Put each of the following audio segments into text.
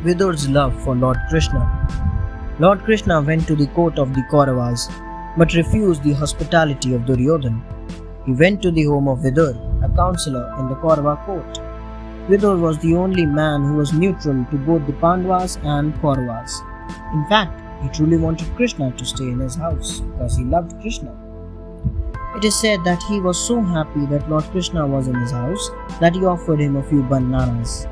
Vidur's love for Lord Krishna. Lord Krishna went to the court of the Kauravas but refused the hospitality of Duryodhan. He went to the home of Vidur, a counselor in the Kaurava court. Vidur was the only man who was neutral to both the Pandavas and Kauravas. In fact, he truly wanted Krishna to stay in his house because he loved Krishna. It is said that he was so happy that Lord Krishna was in his house that he offered him a few bananas.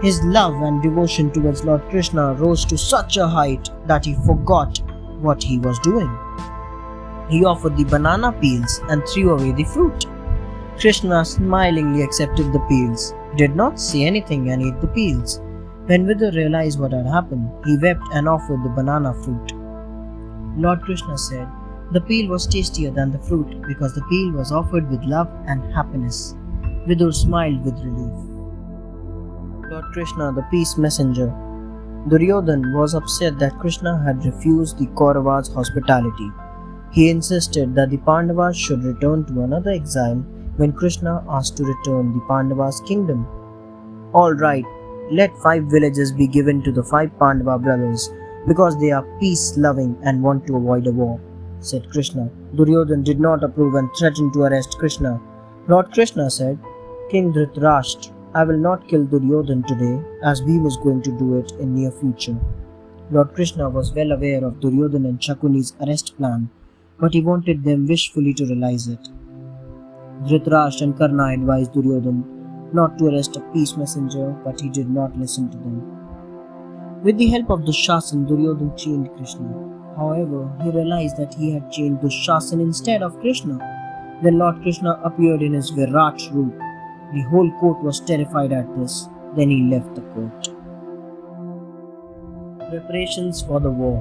His love and devotion towards Lord Krishna rose to such a height that he forgot what he was doing. He offered the banana peels and threw away the fruit. Krishna smilingly accepted the peels, did not say anything and ate the peels. When Vidur realized what had happened, he wept and offered the banana fruit. Lord Krishna said, the peel was tastier than the fruit because the peel was offered with love and happiness. Vidur smiled with relief. Lord Krishna, the peace messenger. Duryodhan was upset that Krishna had refused the Kauravas' hospitality. He insisted that the Pandavas should return to another exile when Krishna asked to return the Pandavas' kingdom. All right, let 5 villages be given to the 5 Pandava brothers because they are peace-loving and want to avoid a war, said Krishna. Duryodhan did not approve and threatened to arrest Krishna. Lord Krishna said, King Dhritarashtra, I will not kill Duryodhan today as Bhima was going to do it in near future. Lord Krishna was well aware of Duryodhan and Shakuni's arrest plan, but he wanted them wishfully to realize it. Dhritarashtra and Karna advised Duryodhan not to arrest a peace messenger, but he did not listen to them. With the help of Dushasan, Duryodhan chained Krishna. However, he realized that he had chained Dushasan instead of Krishna. Then Lord Krishna appeared in his Virat roop. The whole court was terrified at this. Then he left the court. Preparations for the war.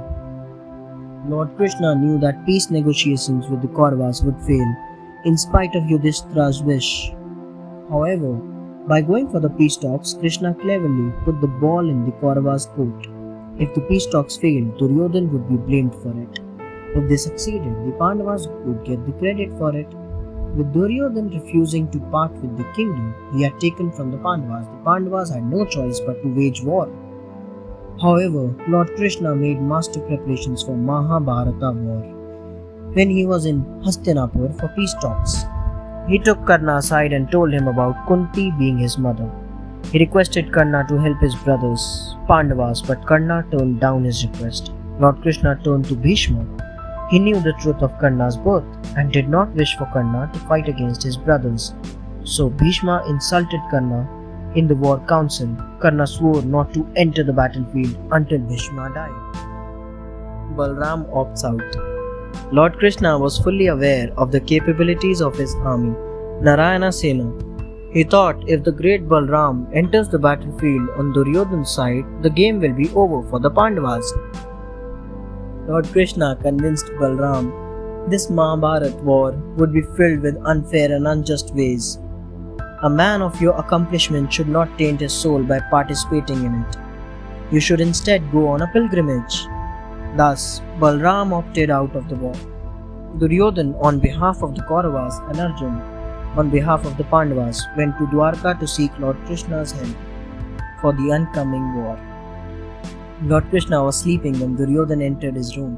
Lord Krishna knew that peace negotiations with the Kauravas would fail, in spite of Yudhishthira's wish. However, by going for the peace talks, Krishna cleverly put the ball in the Kauravas' court. If the peace talks failed, Duryodhan would be blamed for it. If they succeeded, the Pandavas would get the credit for it. With Duryodhan refusing to part with the kingdom he had taken from the Pandavas had no choice but to wage war. However, Lord Krishna made master preparations for Mahabharata war. When he was in Hastinapur for peace talks, he took Karna aside and told him about Kunti being his mother. He requested Karna to help his brothers, Pandavas, but Karna turned down his request. Lord Krishna turned to Bhishma. He knew the truth of Karna's birth and did not wish for Karna to fight against his brothers. So Bhishma insulted Karna in the war council. Karna swore not to enter the battlefield until Bhishma died. Balram opts out. Lord Krishna was fully aware of the capabilities of his army, Narayana Sena. He thought if the great Balram enters the battlefield on Duryodhan's side, the game will be over for the Pandavas. Lord Krishna convinced Balram this Mahabharata war would be filled with unfair and unjust ways. A man of your accomplishment should not taint his soul by participating in it. You should instead go on a pilgrimage. Thus, Balram opted out of the war. Duryodhan, on behalf of the Kauravas, and Arjun, on behalf of the Pandavas, went to Dwarka to seek Lord Krishna's help for the oncoming war. Lord Krishna was sleeping when Duryodhan entered his room,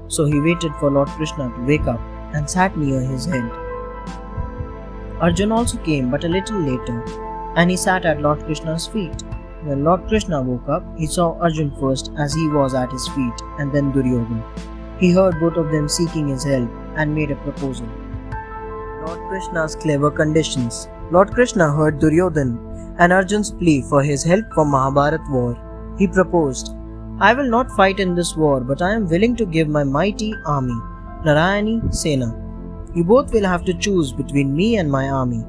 so he waited for Lord Krishna to wake up and sat near his head. Arjun also came, but a little later, and he sat at Lord Krishna's feet. When Lord Krishna woke up, he saw Arjun first as he was at his feet, and then Duryodhan. He heard both of them seeking his help and made a proposal. Lord Krishna's clever conditions. Lord Krishna heard Duryodhan and Arjun's plea for his help for Mahabharata war. He proposed, I will not fight in this war, but I am willing to give my mighty army, Narayani Sena. You both will have to choose between me and my army.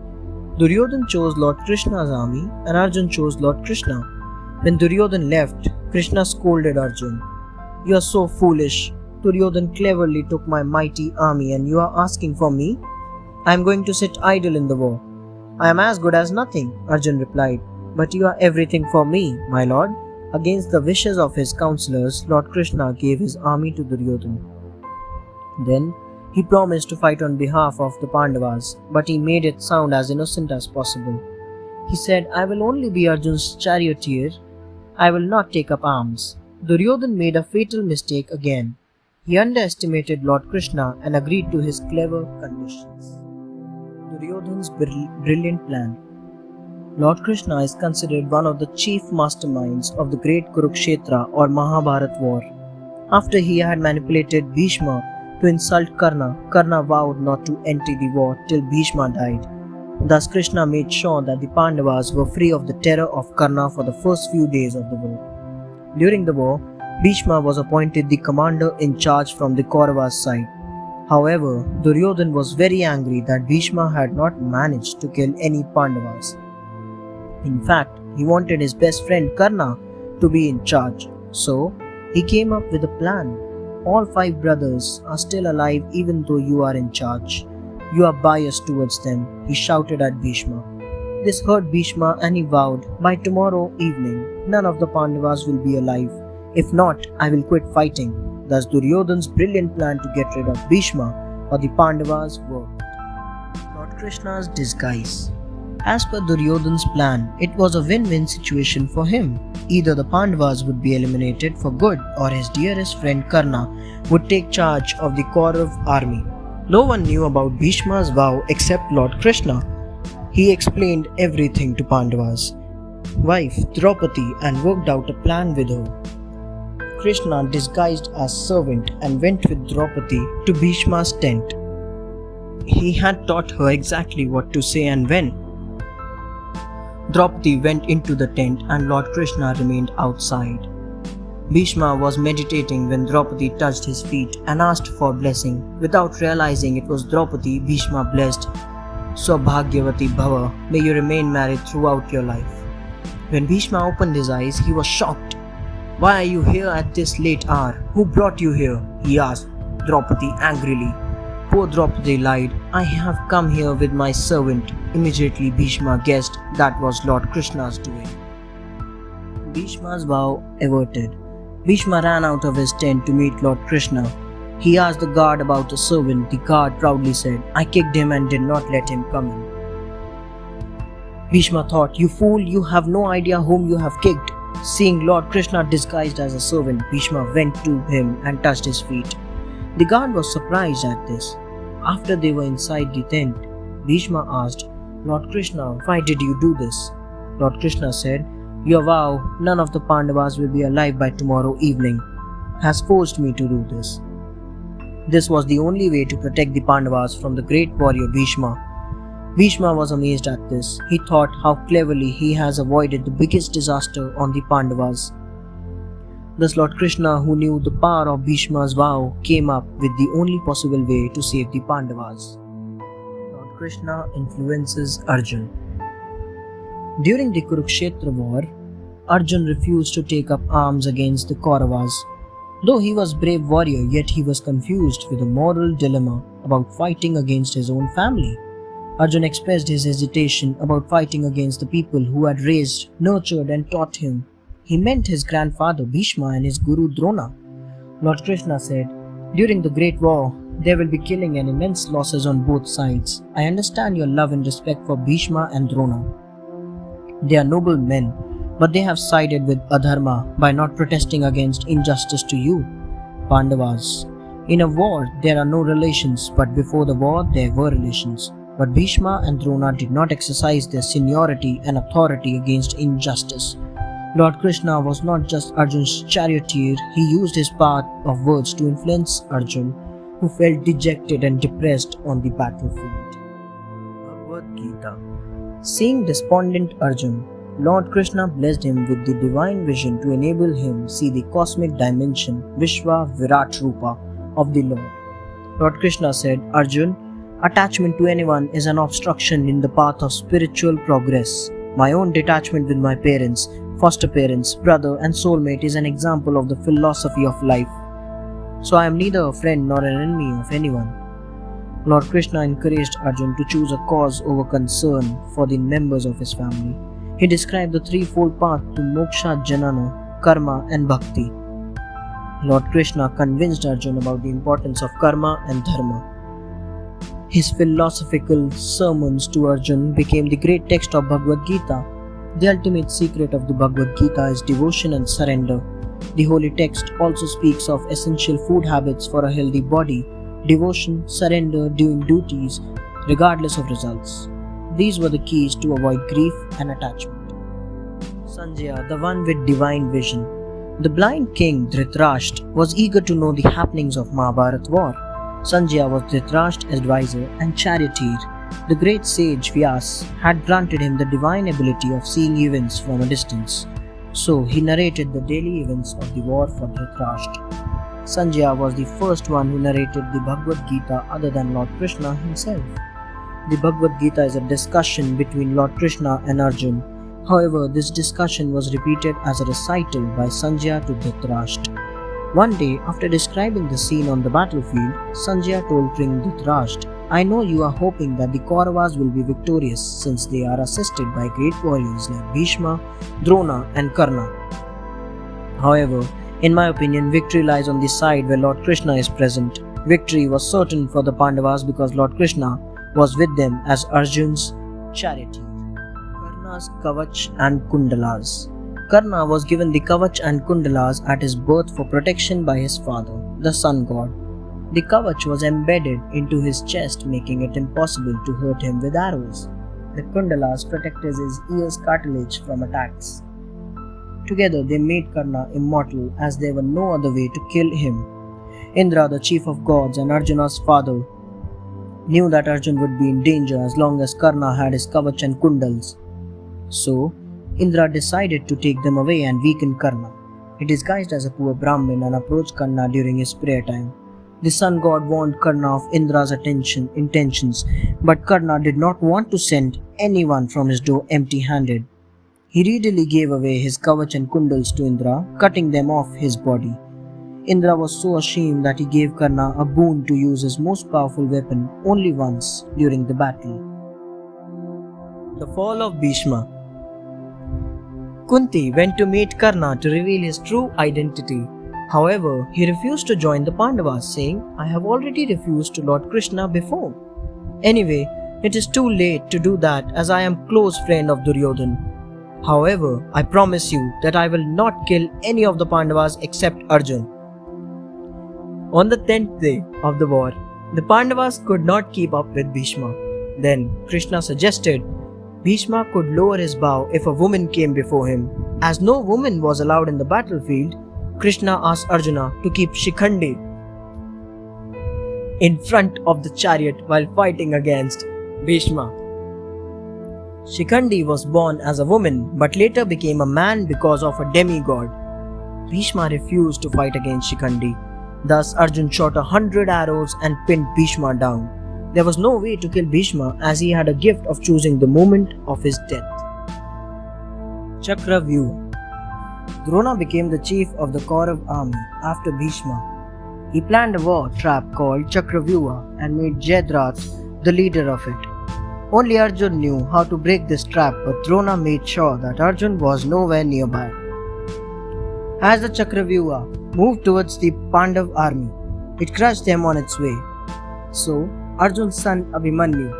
Duryodhan chose Lord Krishna's army and Arjun chose Lord Krishna. When Duryodhan left, Krishna scolded Arjun. You are so foolish. Duryodhan cleverly took my mighty army and you are asking for me? I am going to sit idle in the war. I am as good as nothing, Arjun replied. But you are everything for me, my lord. Against the wishes of his counselors, Lord Krishna gave his army to Duryodhan. Then he promised to fight on behalf of the Pandavas, but he made it sound as innocent as possible. He said, I will only be Arjun's charioteer I will not take up arms. Duryodhan made a fatal mistake again. He underestimated Lord Krishna and agreed to his clever conditions. Duryodhan's brilliant plan. Lord Krishna is considered one of the chief masterminds of the great Kurukshetra or Mahabharat war. After he had manipulated Bhishma to insult Karna, Karna vowed not to enter the war till Bhishma died. Thus Krishna made sure that the Pandavas were free of the terror of Karna for the first few days of the war. During the war, Bhishma was appointed the commander in charge from the Kauravas side. However, Duryodhan was very angry that Bhishma had not managed to kill any Pandavas. In fact, he wanted his best friend Karna to be in charge. So, he came up with a plan. All 5 brothers are still alive even though you are in charge. You are biased towards them, he shouted at Bhishma. This hurt Bhishma and he vowed, by tomorrow evening, none of the Pandavas will be alive. If not, I will quit fighting. Thus Duryodhan's brilliant plan to get rid of Bhishma or the Pandavas worked. Lord Krishna's disguise. As per Duryodhan's plan, it was a win-win situation for him. Either the Pandavas would be eliminated for good or his dearest friend Karna would take charge of the Kaurav army. No one knew about Bhishma's vow except Lord Krishna. He explained everything to Pandavas' wife Draupadi and worked out a plan with her. Krishna disguised as servant and went with Draupadi to Bhishma's tent. He had taught her exactly what to say and when. Draupadi went into the tent and Lord Krishna remained outside. Bhishma was meditating when Draupadi touched his feet and asked for blessing. Without realizing it was Draupadi, Bhishma blessed, "Saubhagyavati Bhava, may you remain married throughout your life." When Bhishma opened his eyes, he was shocked. "Why are you here at this late hour? Who brought you here?" he asked Draupadi angrily. Poor Draupadi lied, "I have come here with my servant." Immediately Bhishma guessed that was Lord Krishna's doing. Bhishma's vow averted. Bhishma ran out of his tent to meet Lord Krishna. He asked the guard about the servant. The guard proudly said, "I kicked him and did not let him come in." Bhishma thought, "You fool, you have no idea whom you have kicked." Seeing Lord Krishna disguised as a servant, Bhishma went to him and touched his feet. The guard was surprised at this. After they were inside the tent, Bhishma asked, "Lord Krishna, why did you do this?" Lord Krishna said, "Your vow, none of the Pandavas will be alive by tomorrow evening, has forced me to do this." This was the only way to protect the Pandavas from the great warrior Bhishma. Bhishma was amazed at this. He thought how cleverly he has avoided the biggest disaster on the Pandavas. Thus Lord Krishna, who knew the power of Bhishma's vow, came up with the only possible way to save the Pandavas. Lord Krishna influences Arjun. During the Kurukshetra war, Arjun refused to take up arms against the Kauravas. Though he was a brave warrior, yet he was confused with a moral dilemma about fighting against his own family. Arjun expressed his hesitation about fighting against the people who had raised, nurtured and taught him. He meant his grandfather Bhishma and his guru Drona. Lord Krishna said, "During the great war, there will be killing and immense losses on both sides. I understand your love and respect for Bhishma and Drona. They are noble men, but they have sided with Adharma by not protesting against injustice to you, Pandavas. In a war, there are no relations, but before the war, there were relations. But Bhishma and Drona did not exercise their seniority and authority against injustice." Lord Krishna was not just Arjun's charioteer, he used his power of words to influence Arjun, who felt dejected and depressed on the battlefield. Bhagavad Gita. Seeing despondent Arjun, Lord Krishna blessed him with the divine vision to enable him see the cosmic dimension, Vishwa Virat Rupa, of the Lord. Lord Krishna said, "Arjun, attachment to anyone is an obstruction in the path of spiritual progress. My own detachment with my parents, foster parents, brother and soulmate is an example of the philosophy of life. So I am neither a friend nor an enemy of anyone." Lord Krishna encouraged Arjun to choose a cause over concern for the members of his family. He described the threefold path to moksha, janana, karma and bhakti. Lord Krishna convinced Arjun about the importance of karma and dharma. His philosophical sermons to Arjun became the great text of Bhagavad Gita. The ultimate secret of the Bhagavad Gita is devotion and surrender. The holy text also speaks of essential food habits for a healthy body: devotion, surrender, doing duties, regardless of results. These were the keys to avoid grief and attachment. Sanjaya, the one with divine vision. The blind king Dhritarashtra was eager to know the happenings of Mahabharata war. Sanjaya was Dhritarashtra's advisor and charioteer. The great sage Vyas had granted him the divine ability of seeing events from a distance. So he narrated the daily events of the war for Dhritarashtra. Sanjaya was the first one who narrated the Bhagavad Gita other than Lord Krishna himself. The Bhagavad Gita is a discussion between Lord Krishna and Arjun. However, this discussion was repeated as a recital by Sanjaya to Dhritarashtra. One day, after describing the scene on the battlefield, Sanjaya told King Dhritarashtra, "I know you are hoping that the Kauravas will be victorious since they are assisted by great warriors like Bhishma, Drona and Karna. However, in my opinion, victory lies on the side where Lord Krishna is present. Victory was certain for the Pandavas because Lord Krishna was with them as Arjun's charioteer." Karna's Kavach and Kundalas. Karna was given the Kavach and Kundalas at his birth for protection by his father, the sun god. The Kavach was embedded into his chest, making it impossible to hurt him with arrows. The Kundalas protected his ears' cartilage from attacks. Together they made Karna immortal, as there was no other way to kill him. Indra, the chief of gods and Arjuna's father, knew that Arjun would be in danger as long as Karna had his Kavach and Kundals. So, Indra decided to take them away and weaken Karna. He disguised as a poor Brahmin and approached Karna during his prayer time. The sun god warned Karna of Indra's intentions, but Karna did not want to send anyone from his door empty-handed. He readily gave away his Kavach and Kundals to Indra, cutting them off his body. Indra was so ashamed that he gave Karna a boon to use his most powerful weapon only once during the battle. The fall of Bhishma. Kunti went to meet Karna to reveal his true identity. However, he refused to join the Pandavas, saying, "I have already refused to Lord Krishna before. Anyway, it is too late to do that as I am close friend of Duryodhan. However, I promise you that I will not kill any of the Pandavas except Arjun." On the 10th day of the war, the Pandavas could not keep up with Bhishma. Then Krishna suggested Bhishma could lower his bow if a woman came before him. As no woman was allowed in the battlefield, Krishna asked Arjuna to keep Shikhandi in front of the chariot while fighting against Bhishma. Shikhandi was born as a woman but later became a man because of a demigod. Bhishma refused to fight against Shikhandi. Thus Arjun shot 100 arrows and pinned Bhishma down. There was no way to kill Bhishma as he had a gift of choosing the moment of his death. Chakravyuha. Drona became the chief of the Kaurav army after Bhishma. He planned a war trap called Chakravyuha and made Jayadratha the leader of it. Only Arjun knew how to break this trap, but Drona made sure that Arjun was nowhere nearby. As the Chakravyuha moved towards the Pandav army, it crushed them on its way. So, Arjun's son Abhimanyu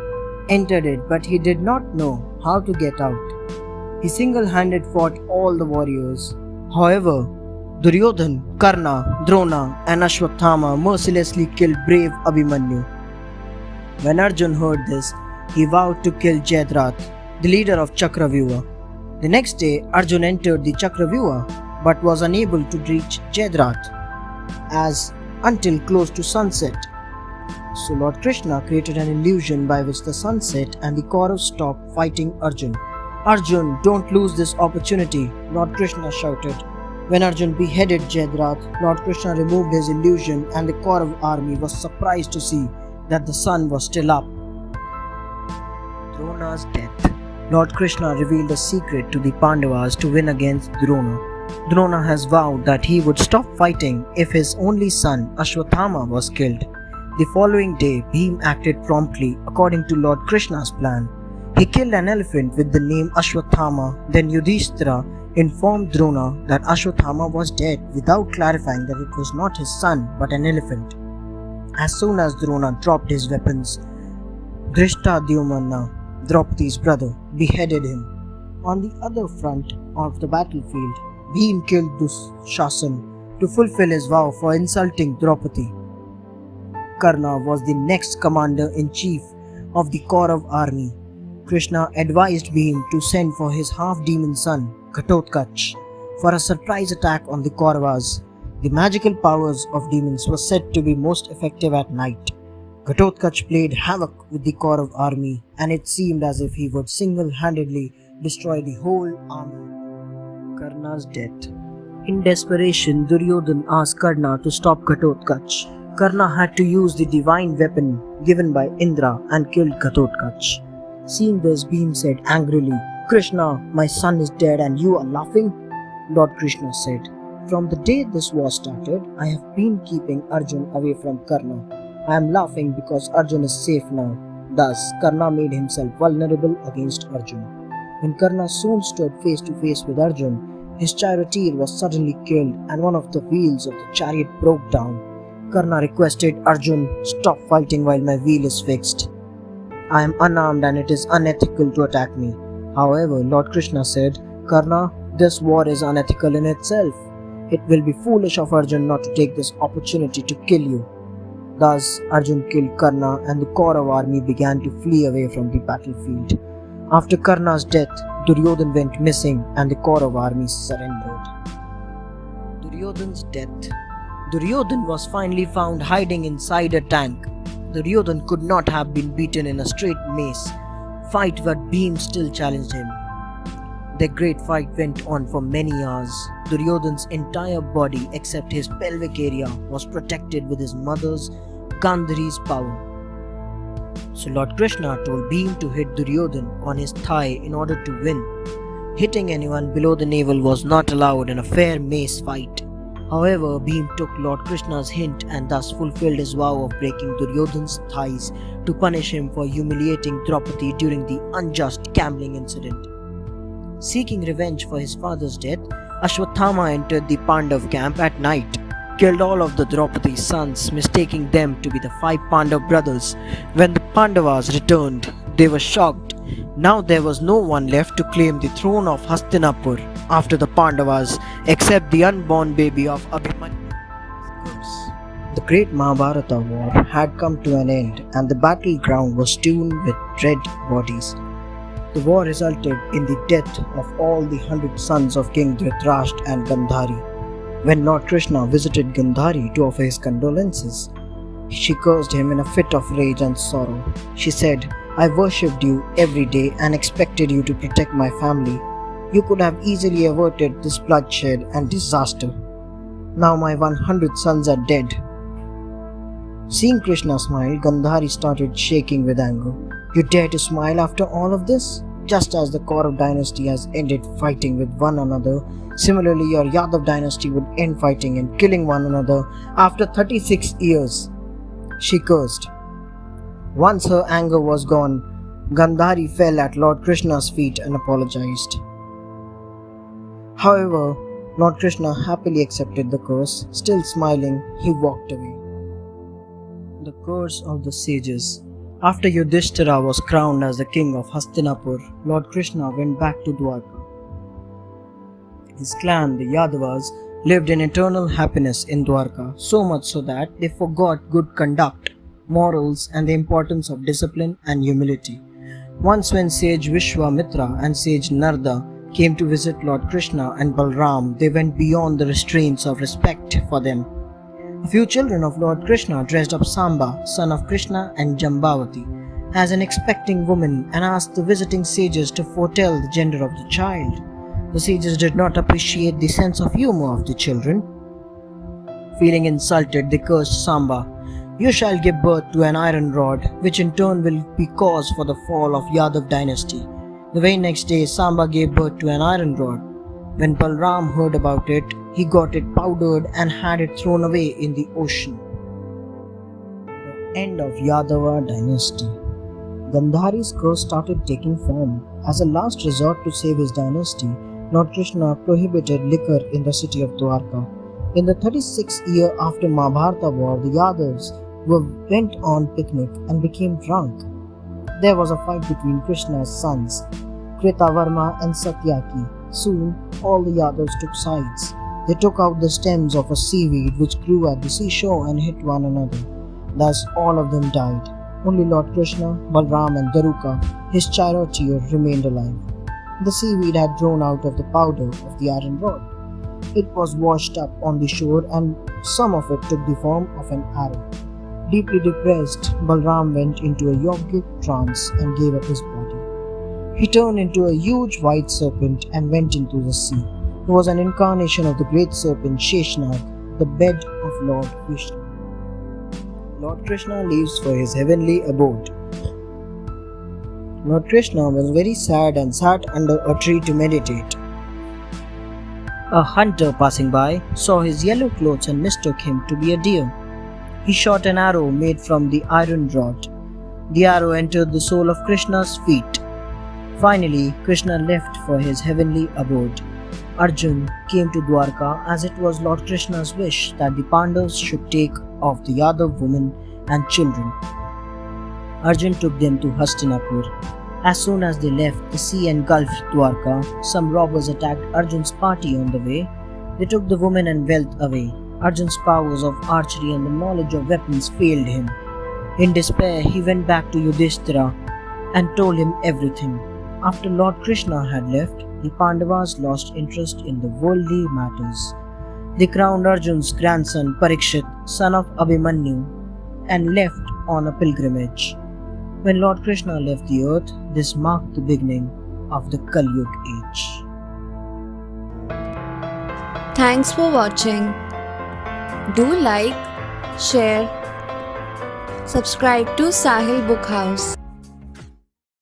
entered it, but he did not know how to get out. He single-handed fought all the warriors. However, Duryodhan, Karna, Drona and Ashwatthama mercilessly killed brave Abhimanyu. When Arjun heard this, he vowed to kill Jayadratha, the leader of Chakravyuha. The next day, Arjun entered the Chakravyuha but was unable to reach Jayadratha until close to sunset. So Lord Krishna created an illusion by which the sun set and the Kauravas stopped fighting Arjun. "Arjun, don't lose this opportunity," Lord Krishna shouted. When Arjun beheaded Jayadratha, Lord Krishna removed his illusion and the Kaurav army was surprised to see that the sun was still up. Drona's death. Lord Krishna revealed a secret to the Pandavas to win against Drona. Drona has vowed that he would stop fighting if his only son Ashwatthama was killed. The following day, Bhim acted promptly according to Lord Krishna's plan. He killed an elephant with the name Ashwatthama. Then Yudhishthira informed Drona that Ashwatthama was dead without clarifying that it was not his son but an elephant. As soon as Drona dropped his weapons, Drishtadyumna, Draupadi's brother, beheaded him. On the other front of the battlefield, Bhim killed Dushasan to fulfill his vow for insulting Draupadi. Karna was the next commander-in-chief of the Kaurav army. Krishna advised Bhim to send for his half-demon son, Ghatotkach, for a surprise attack on the Kauravas. The magical powers of demons were said to be most effective at night. Ghatotkach played havoc with the Kaurav army, and it seemed as if he would single-handedly destroy the whole army. Karna's death. In desperation, Duryodhan asked Karna to stop Ghatotkach. Karna had to use the divine weapon given by Indra and killed Ghatotkach. Seeing this, Bhim said angrily, "Krishna, my son is dead and you are laughing?" Lord Krishna said, "From the day this war started, I have been keeping Arjun away from Karna. I am laughing because Arjun is safe now." Thus, Karna made himself vulnerable against Arjun. When Karna soon stood face to face with Arjun, his charioteer was suddenly killed and one of the wheels of the chariot broke down. Karna requested Arjun, "Stop fighting while my wheel is fixed. I am unarmed and it is unethical to attack me." However, Lord Krishna said, "Karna, this war is unethical in itself. It will be foolish of Arjun not to take this opportunity to kill you." Thus, Arjun killed Karna and the Kaurav army began to flee away from the battlefield. After Karna's death, Duryodhan went missing and the Kaurav army surrendered. Duryodhan's death. Duryodhan was finally found hiding inside a tank. Duryodhan could not have been beaten in a straight mace fight, but Bhim still challenged him. The great fight went on for many hours. Duryodhan's entire body except his pelvic area was protected with his mother's Gandhari's power. So Lord Krishna told Bhim to hit Duryodhan on his thigh in order to win. Hitting anyone below the navel was not allowed in a fair mace fight. However, Bhim took Lord Krishna's hint and thus fulfilled his vow of breaking Duryodhan's thighs to punish him for humiliating Draupadi during the unjust gambling incident. Seeking revenge for his father's death, Ashwatthama entered the Pandav camp at night, killed all of the Draupadi's sons, mistaking them to be the 5 Pandav brothers. When the Pandavas returned, they were shocked. Now there was no one left to claim the throne of Hastinapur after the Pandavas, except the unborn baby of Abhimanyu. The great Mahabharata war had come to an end and the battleground was strewn with dead bodies. The war resulted in the death of all the 100 sons of King Dhritarashtra and Gandhari. When Lord Krishna visited Gandhari to offer his condolences, she cursed him in a fit of rage and sorrow. She said, "I worshipped you every day and expected you to protect my family. You could have easily averted this bloodshed and disaster. Now my 100 sons are dead." Seeing Krishna smile, Gandhari started shaking with anger. "You dare to smile after all of this? Just as the Kaurav dynasty has ended fighting with one another, similarly your Yadav dynasty would end fighting and killing one another after 36 years. She cursed. Once her anger was gone, Gandhari fell at Lord Krishna's feet and apologized. However, Lord Krishna happily accepted the curse. Still smiling, he walked away. The curse of the sages. After Yudhishthira was crowned as the king of Hastinapur, Lord Krishna went back to Dwarka. His clan, the Yadavas, lived in eternal happiness in Dwarka, so much so that they forgot good conduct, morals, and the importance of discipline and humility. Once when sage Vishwamitra and sage Narada came to visit Lord Krishna and Balram, they went beyond the restraints of respect for them. A few children of Lord Krishna dressed up Samba, son of Krishna and Jambavati, as an expecting woman and asked the visiting sages to foretell the gender of the child. The sages did not appreciate the sense of humor of the children. Feeling insulted, they cursed Samba. "You shall give birth to an iron rod, which in turn will be cause for the fall of Yadav dynasty." The very next day, Samba gave birth to an iron rod. When Balram heard about it, he got it powdered and had it thrown away in the ocean. The end of Yadava dynasty. Gandhari's curse started taking form. As a last resort to save his dynasty, Lord Krishna prohibited liquor in the city of Dwarka. In the 36th year after Mahabharata war, the Yadavs went on picnic and became drunk. There was a fight between Krishna's sons. Kritavarma and Satyaki. Soon, all the Yadavas took sides. They took out the stems of a seaweed which grew at the seashore and hit one another. Thus, all of them died. Only Lord Krishna, Balram, and Daruka, his charioteer, remained alive. The seaweed had grown out of the powder of the iron rod. It was washed up on the shore, and some of it took the form of an arrow. Deeply depressed, Balram went into a yogic trance and gave up his body. He turned into a huge white serpent and went into the sea. He was an incarnation of the great serpent Sheshnag, the bed of Lord Krishna. Lord Krishna leaves for his heavenly abode. Lord Krishna was very sad and sat under a tree to meditate. A hunter passing by saw his yellow clothes and mistook him to be a deer. He shot an arrow made from the iron rod. The arrow entered the sole of Krishna's feet. Finally, Krishna left for his heavenly abode. Arjun came to Dwarka as it was Lord Krishna's wish that the Pandavas should take off the Yadav women and children. Arjun took them to Hastinapur. As soon as they left the sea engulfed Dwarka, some robbers attacked Arjun's party on the way. They took the women and wealth away. Arjun's powers of archery and the knowledge of weapons failed him. In despair, he went back to Yudhishthira and told him everything. After Lord Krishna had left, the Pandavas lost interest in the worldly matters. They crowned Arjun's grandson Parikshit, son of Abhimanyu, and left on a pilgrimage. When Lord Krishna left the earth, this marked the beginning of the Kali Yuga age. Thanks for watching. Do like, share, subscribe to Sahil Book House.